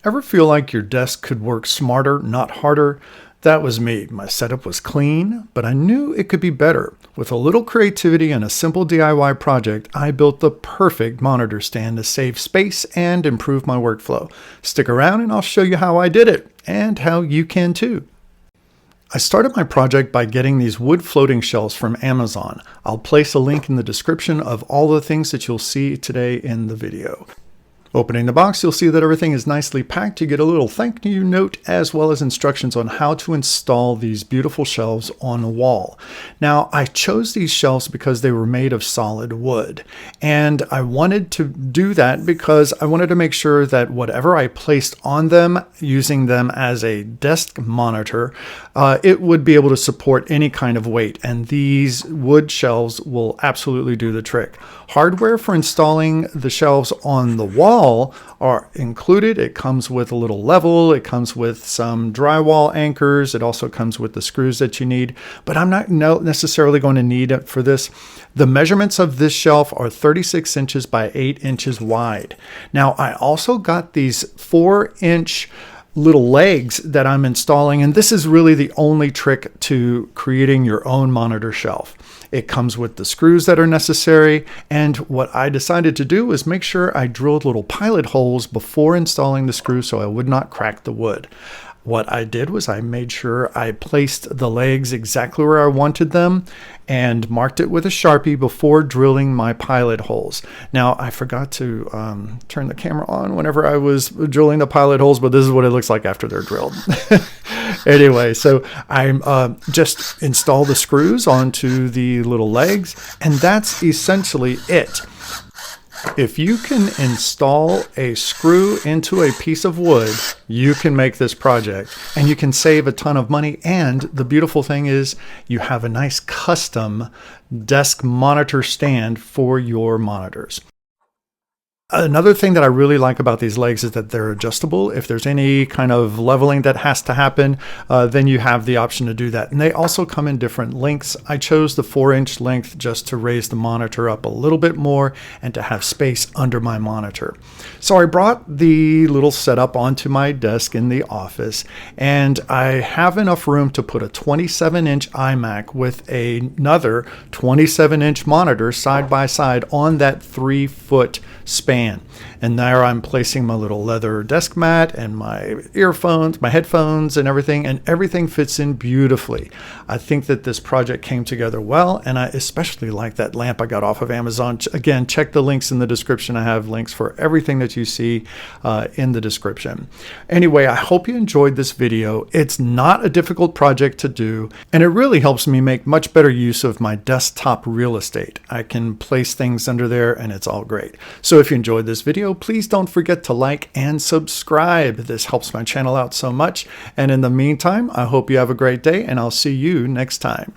Ever feel like your desk could work smarter, not harder? That was me. My setup was clean, but I knew it could be better. With a little creativity and a simple DIY project, I built the perfect monitor stand to save space and improve my workflow. Stick around and I'll show you how I did it, and how you can too. I started my project by getting these wood floating shelves from Amazon. I'll place a link in the description of all the things that you'll see today in the video. Opening the box, you'll see that everything is nicely packed. You get a little thank you note as well as instructions on how to install these beautiful shelves on a wall. Now, I chose these shelves because they were made of solid wood, and I wanted to do that because I wanted to make sure that whatever I placed on them, using them as a desk monitor, it would be able to support any kind of weight, and these wood shelves will absolutely do the trick. Hardware for installing the shelves on the wall are included. It comes with a little level, it comes with some drywall anchors, it also comes with the screws that you need, but I'm not necessarily going to need it for this. The measurements of this shelf are 36 inches by 8 inches wide. Now, I also got these 4-inch little legs that I'm installing, and this is really the only trick to creating your own monitor shelf. It comes with the screws that are necessary, and what I decided to do was make sure I drilled little pilot holes before installing the screws so I would not crack the wood. What I did was I made sure I placed the legs exactly where I wanted them and marked it with a Sharpie before drilling my pilot holes. Now, I forgot to turn the camera on whenever I was drilling the pilot holes, but this is what it looks like after they're drilled. Anyway, so I just install the screws onto the little legs, and that's essentially it. If you can install a screw into a piece of wood, you can make this project and you can save a ton of money. And the beautiful thing is you have a nice custom desk monitor stand for your monitors. Another thing that I really like about these legs is that they're adjustable. If there's any kind of leveling that has to happen, then you have the option to do that. And they also come in different lengths. I chose the 4-inch length just to raise the monitor up a little bit more and to have space under my monitor. So I brought the little setup onto my desk in the office, and I have enough room to put a 27-inch iMac with another 27-inch monitor side by side on that 3-foot span. And there I'm placing my little leather desk mat and my earphones, my headphones and everything fits in beautifully. I think that this project came together well, and I especially like that lamp I got off of Amazon. Again, check the links in the description. I have links for everything that you see in the description. Anyway, I hope you enjoyed this video. It's not a difficult project to do, and it really helps me make much better use of my desktop real estate. I can place things under there and it's all great. So if you enjoyed this video, please don't forget to like and subscribe. This helps my channel out so much. And in the meantime, I hope you have a great day, and I'll see you next time.